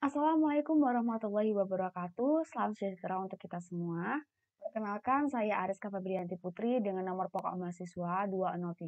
Assalamualaikum warahmatullahi wabarakatuh. Salam sejahtera untuk kita semua. Perkenalkan, saya Ariska Febrianti Putri dengan nomor pokok mahasiswa 203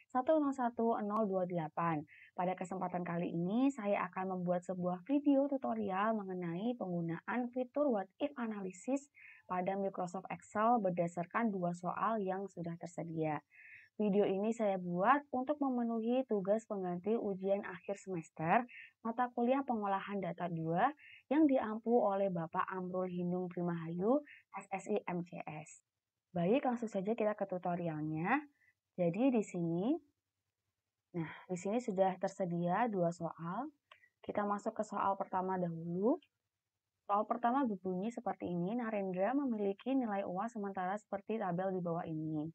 101 028. Pada kesempatan kali ini, saya akan membuat sebuah video tutorial mengenai penggunaan fitur What If Analysis pada Microsoft Excel berdasarkan dua soal yang sudah tersedia. Video ini saya buat untuk memenuhi tugas pengganti ujian akhir semester mata kuliah pengolahan data 2 yang diampu oleh Bapak Amrul Hindung Primahayu, SSI MCS. Baik, langsung saja kita ke tutorialnya. Jadi di sini sudah tersedia dua soal. Kita masuk ke soal pertama dahulu. Soal pertama berbunyi seperti ini, Narendra memiliki nilai UAS sementara seperti tabel di bawah ini.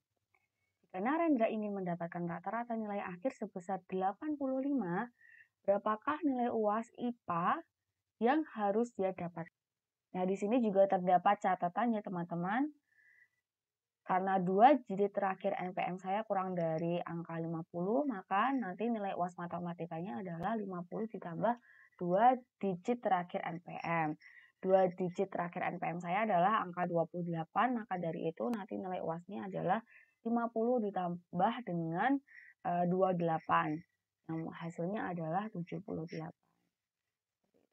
Jika Narendra ingin mendapatkan rata-rata nilai akhir sebesar 85, berapakah nilai UAS IPA yang harus dia dapat? Nah, di sini juga terdapat catatannya, teman-teman. Karena 2 digit terakhir NPM saya kurang dari angka 50, maka nanti nilai UAS matematikanya adalah 50 ditambah 2 digit terakhir NPM. 2 digit terakhir NPM saya adalah angka 28, maka dari itu nanti nilai UAS-nya adalah 50 ditambah dengan 28. Yang hasilnya adalah 78.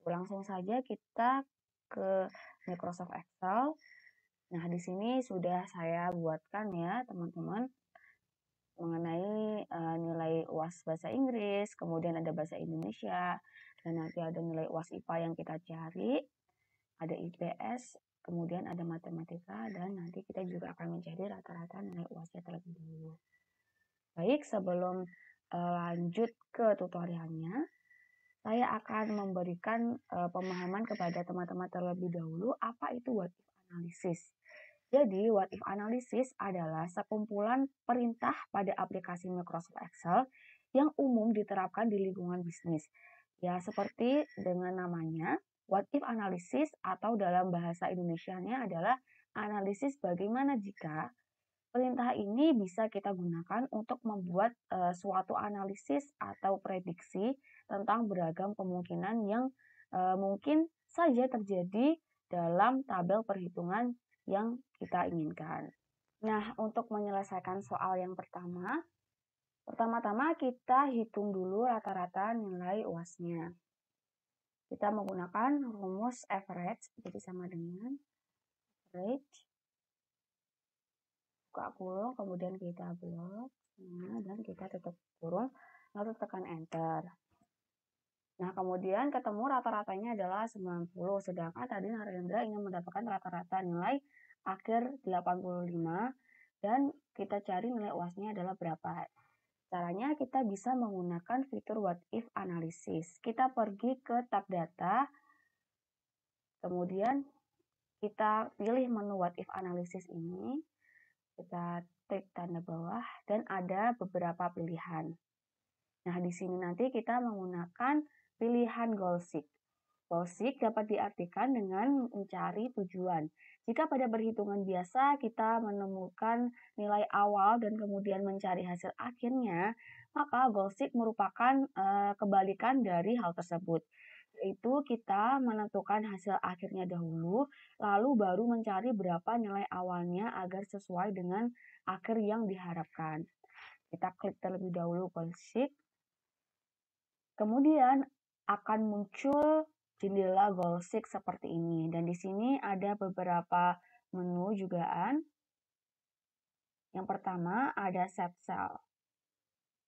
Langsung saja kita ke Microsoft Excel. Nah, di sini sudah saya buatkan ya, teman-teman, mengenai nilai UAS bahasa Inggris, kemudian ada bahasa Indonesia, dan nanti ada nilai UAS IPA yang kita cari, ada IPS, kemudian ada matematika, dan nanti kita juga akan mencari rata-rata nilai UAS-nya terlebih dahulu. Baik, sebelum lanjut ke tutorialnya, saya akan memberikan pemahaman kepada teman-teman terlebih dahulu apa itu what if analysis. Jadi, what if analysis adalah sekumpulan perintah pada aplikasi Microsoft Excel yang umum diterapkan di lingkungan bisnis. Ya, seperti dengan namanya, what if analysis atau dalam bahasa Indonesianya adalah analisis bagaimana jika. Perintah ini bisa kita gunakan untuk membuat suatu analisis atau prediksi tentang beragam kemungkinan yang mungkin saja terjadi dalam tabel perhitungan yang kita inginkan. Nah, untuk menyelesaikan soal yang pertama-tama kita hitung dulu rata-rata nilai UAS-nya. Kita menggunakan rumus average, jadi sama dengan average buka kurung, kemudian kita blok, dan kita tutup kurung, lalu tekan enter. Nah, kemudian ketemu rata-ratanya adalah 90, sedangkan tadi Narendra ingin mendapatkan rata-rata nilai akhir 85, dan kita cari nilai UAS-nya adalah berapa. Caranya kita bisa menggunakan fitur what if analysis. Kita pergi ke tab data, kemudian kita pilih menu what if analysis ini, kita klik tanda bawah dan ada beberapa pilihan. Nah, di sini nanti kita menggunakan pilihan goal seek. Goal seek dapat diartikan dengan mencari tujuan. Jika pada perhitungan biasa kita menemukan nilai awal dan kemudian mencari hasil akhirnya, maka goal seek merupakan kebalikan dari hal tersebut. Yaitu kita menentukan hasil akhirnya dahulu, lalu baru mencari berapa nilai awalnya agar sesuai dengan akhir yang diharapkan. Kita klik terlebih dahulu goal seek. Kemudian akan muncul jendela goal seek seperti ini. Dan di sini ada beberapa menu jugaan. Yang pertama ada set cell.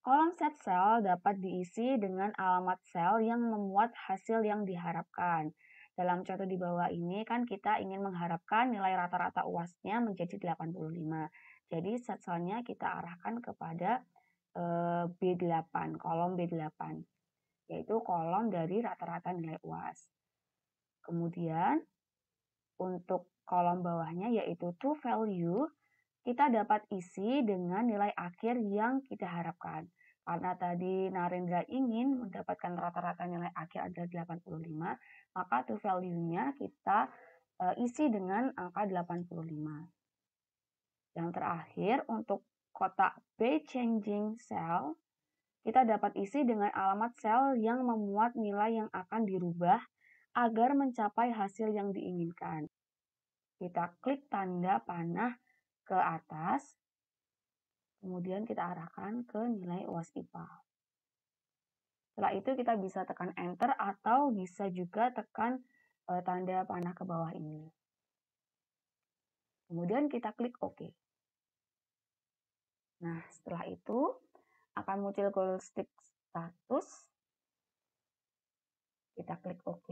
Kolom set cell dapat diisi dengan alamat sel yang memuat hasil yang diharapkan. Dalam contoh di bawah ini kan kita ingin mengharapkan nilai rata-rata UAS-nya menjadi 85. Jadi set cell-nya kita arahkan kepada B8, kolom B8, yaitu kolom dari rata-rata nilai UAS. Kemudian untuk kolom bawahnya yaitu to value, kita dapat isi dengan nilai akhir yang kita harapkan. Karena tadi Narendra ingin mendapatkan rata-rata nilai akhir adalah 85, maka to value-nya kita isi dengan angka 85. Yang terakhir, untuk kotak B changing cell, kita dapat isi dengan alamat sel yang memuat nilai yang akan dirubah agar mencapai hasil yang diinginkan. Kita klik tanda panah ke atas, kemudian kita arahkan ke nilai UAS IPA. Setelah itu kita bisa tekan enter atau bisa juga tekan tanda panah ke bawah ini. Kemudian kita klik OK. Nah, setelah itu akan muncul goal stick status. Kita klik OK.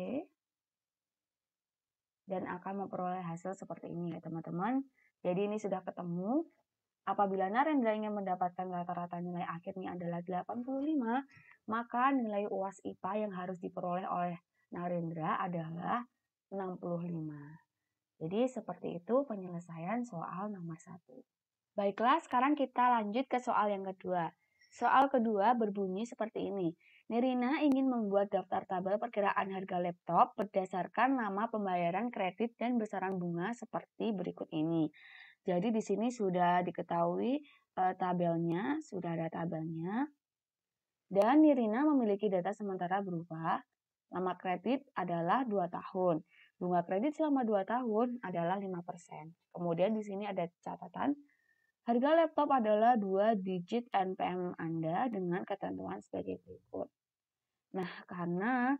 Dan akan memperoleh hasil seperti ini ya teman-teman. Jadi ini sudah ketemu. Apabila Narendra ingin mendapatkan rata-rata nilai akhirnya adalah 85, maka nilai UAS IPA yang harus diperoleh oleh Narendra adalah 65. Jadi seperti itu penyelesaian soal nomor 1. Baiklah, sekarang kita lanjut ke soal yang kedua. Soal kedua berbunyi seperti ini. Nirina ingin membuat daftar tabel perkiraan harga laptop berdasarkan nama pembayaran kredit dan besaran bunga seperti berikut ini. Jadi di sini sudah diketahui tabelnya, sudah ada tabelnya. Dan Nirina memiliki data sementara berupa nama kredit adalah 2 tahun. Bunga kredit selama 2 tahun adalah 5%. Kemudian di sini ada catatan, harga laptop adalah 2 digit NPM Anda dengan ketentuan sebagai berikut. Nah, karena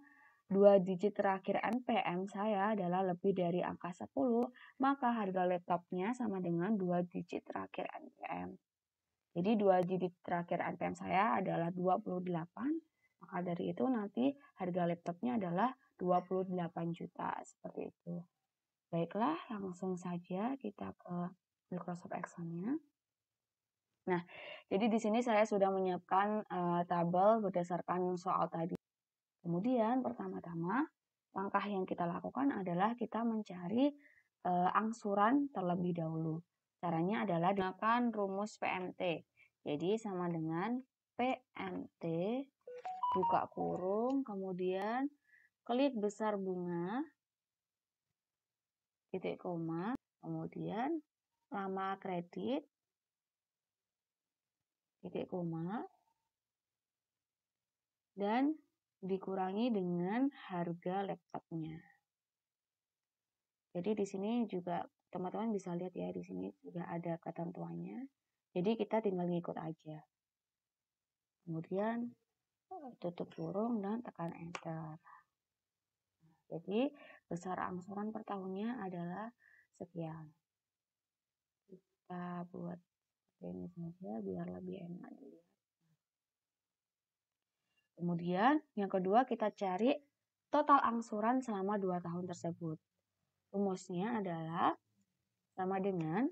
2 digit terakhir NPM saya adalah lebih dari angka 10, maka harga laptopnya sama dengan 2 digit terakhir NPM. Jadi 2 digit terakhir NPM saya adalah 28, maka dari itu nanti harga laptopnya adalah 28 juta, seperti itu. Baiklah, langsung saja kita ke Microsoft Excel-nya. Nah, jadi di sini saya sudah menyiapkan tabel berdasarkan soal tadi. Kemudian pertama-tama langkah yang kita lakukan adalah kita mencari angsuran terlebih dahulu. Caranya adalah gunakan rumus PMT. Jadi sama dengan PMT, buka kurung, kemudian klik besar bunga, titik koma, kemudian lama kredit, titik koma, dan dikurangi dengan harga laptopnya. Jadi di sini juga teman-teman bisa lihat ya, di sini sudah ada ketentuannya. Jadi kita tinggal ngikut aja. Kemudian tutup kurung dan tekan enter. Jadi besar angsuran per tahunnya adalah sekian. Kita buat ini saja biar lebih enak dilihat. Kemudian yang kedua kita cari total angsuran selama 2 tahun tersebut. Rumusnya adalah sama dengan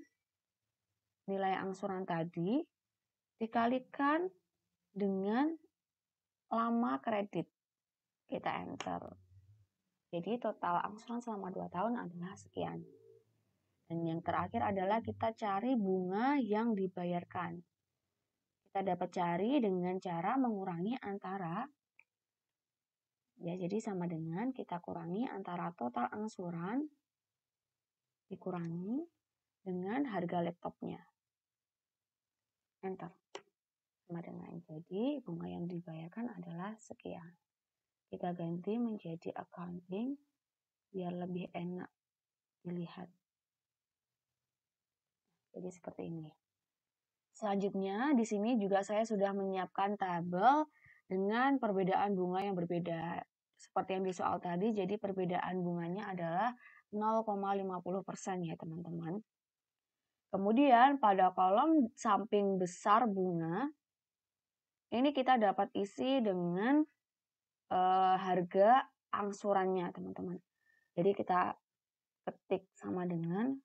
nilai angsuran tadi dikalikan dengan lama kredit. Kita enter. Jadi total angsuran selama 2 tahun adalah sekian. Dan yang terakhir adalah kita cari bunga yang dibayarkan. Kita dapat cari dengan cara mengurangi antara, ya jadi sama dengan kita kurangi antara total angsuran dikurangi dengan harga laptopnya. Enter. Sama dengan, jadi bunga yang dibayarkan adalah sekian. Kita ganti menjadi accounting biar lebih enak dilihat. Jadi seperti ini. Selanjutnya di sini juga saya sudah menyiapkan tabel dengan perbedaan bunga yang berbeda. Seperti yang di soal tadi, jadi perbedaan bunganya adalah 0,50% ya teman-teman. Kemudian pada kolom samping besar bunga, ini kita dapat isi dengan harga angsurannya teman-teman. Jadi kita ketik sama dengan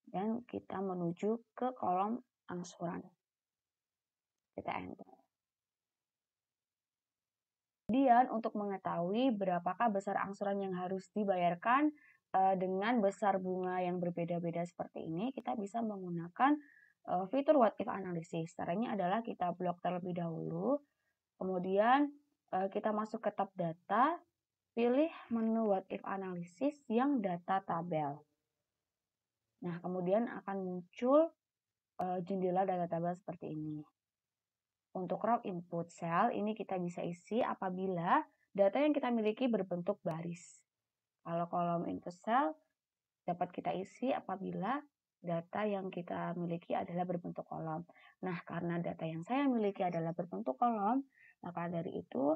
dan kita menuju ke kolom angsuran. Kita enter. Kemudian untuk mengetahui berapakah besar angsuran yang harus dibayarkan dengan besar bunga yang berbeda-beda seperti ini, kita bisa menggunakan fitur what if analysis. Caranya adalah kita blok terlebih dahulu, kemudian kita masuk ke tab data, pilih menu what if analysis yang data tabel. Nah, kemudian akan muncul jendela data tabel seperti ini. Untuk row input cell, ini kita bisa isi apabila data yang kita miliki berbentuk baris. Kalau kolom input cell dapat kita isi apabila data yang kita miliki adalah berbentuk kolom. Nah, karena data yang saya miliki adalah berbentuk kolom, maka dari itu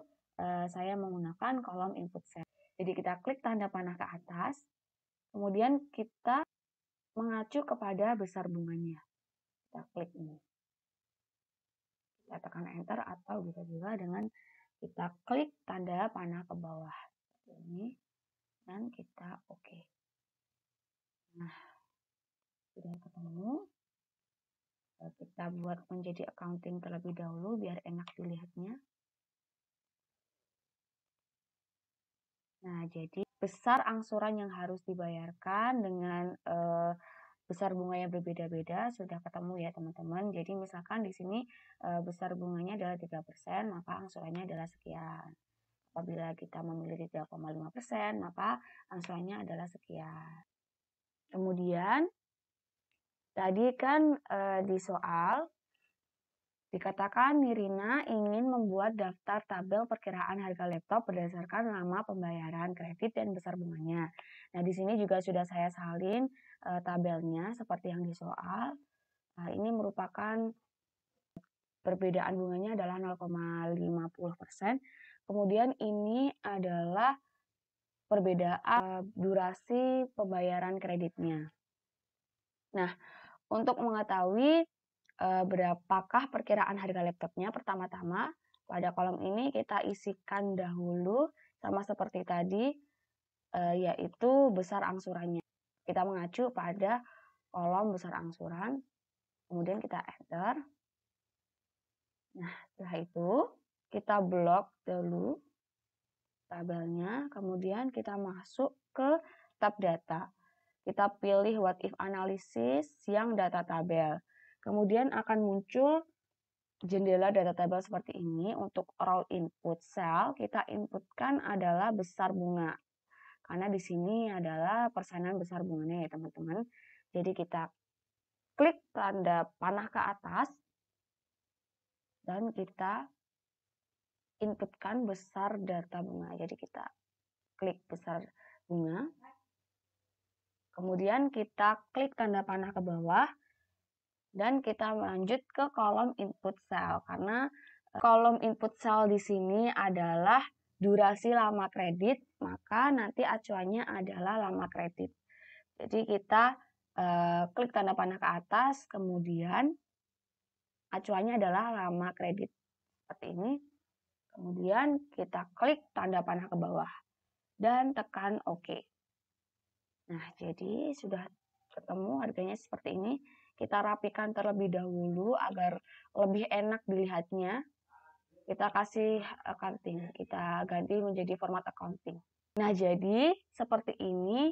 saya menggunakan kolom input cell. Jadi kita klik tanda panah ke atas, kemudian kita mengacu kepada besar bunganya. Kita klik ini. Kita tekan enter atau bisa juga dengan kita klik tanda panah ke bawah. Seperti ini. Dan kita oke. Nah, sudah ketemu. Kita buat menjadi accounting terlebih dahulu biar enak dilihatnya. Nah, jadi besar angsuran yang harus dibayarkan dengan besar bunga yang berbeda-beda sudah ketemu ya teman-teman. Jadi misalkan di sini besar bunganya adalah 3%, maka angsurannya adalah sekian. Apabila kita memilih 3,5%, maka angsurannya adalah sekian. Kemudian tadi kan di soal dikatakan Nirina ingin membuat daftar tabel perkiraan harga laptop berdasarkan lama pembayaran kredit dan besar bunganya. Nah, di sini juga sudah saya salin tabelnya seperti yang di soal. Nah, ini merupakan perbedaan bunganya adalah 0,50%. Kemudian ini adalah perbedaan durasi pembayaran kreditnya. Nah, untuk mengetahui berapakah perkiraan harga laptopnya, pertama-tama pada kolom ini kita isikan dahulu sama seperti tadi, yaitu besar angsurannya. Kita mengacu pada kolom besar angsuran, kemudian kita enter. Nah, setelah itu kita blok dulu tabelnya, kemudian kita masuk ke tab data. Kita pilih what if analysis yang data tabel. Kemudian akan muncul jendela data tabel seperti ini. Untuk raw input cell, kita inputkan adalah besar bunga. Karena di sini adalah persenan besar bunganya ya teman-teman. Jadi kita klik tanda panah ke atas dan kita inputkan besar data bunga. Jadi kita klik besar bunga. Kemudian kita klik tanda panah ke bawah dan kita lanjut ke kolom input cell karena kolom input cell di sini adalah durasi lama kredit, maka nanti acuannya adalah lama kredit. Jadi kita klik tanda panah ke atas, kemudian acuannya adalah lama kredit seperti ini. Kemudian kita klik tanda panah ke bawah dan tekan OK. Nah, jadi sudah ketemu harganya seperti ini. Kita rapikan terlebih dahulu agar lebih enak dilihatnya. Kita kasih accounting, kita ganti menjadi format accounting. Nah, jadi seperti ini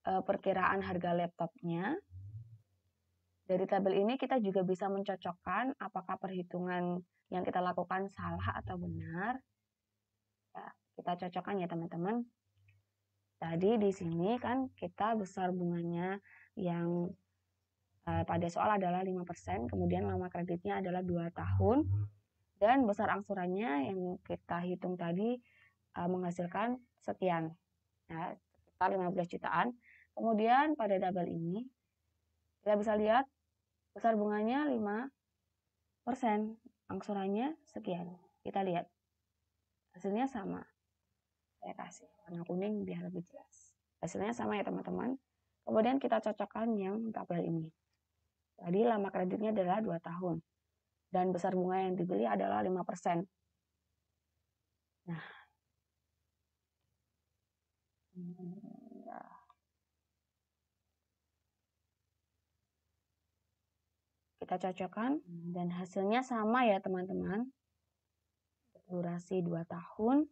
perkiraan harga laptopnya. Dari tabel ini kita juga bisa mencocokkan apakah perhitungan yang kita lakukan salah atau benar. Ya, kita cocokkan ya teman-teman. Tadi di sini kan kita besar bunganya yang pada soal adalah 5%, kemudian lama kreditnya adalah 2 tahun, dan besar angsurannya yang kita hitung tadi menghasilkan sekian, ya, sekitar 15 jutaan. Kemudian pada tabel ini kita bisa lihat besar bunganya 5%, angsurannya sekian. Kita lihat hasilnya sama. Saya kasih warna kuning biar lebih jelas. Hasilnya sama ya teman-teman. Kemudian kita cocokkan yang tabel ini. Tadi lama kreditnya adalah 2 tahun. Dan besar bunga yang dibeli adalah 5%. Nah. Kita cocokkan dan hasilnya sama ya teman-teman. Durasi 2 tahun.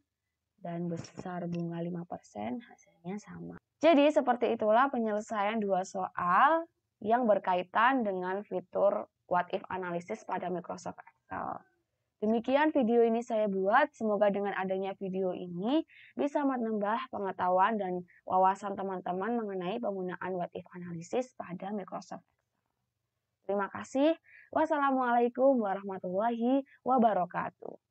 Dan besar bunga 5%, hasilnya sama. Jadi seperti itulah penyelesaian 2 soal yang berkaitan dengan fitur what if analysis pada Microsoft Excel. Demikian video ini saya buat, semoga dengan adanya video ini bisa menambah pengetahuan dan wawasan teman-teman mengenai penggunaan what if analysis pada Microsoft Excel. Terima kasih. Wassalamualaikum warahmatullahi wabarakatuh.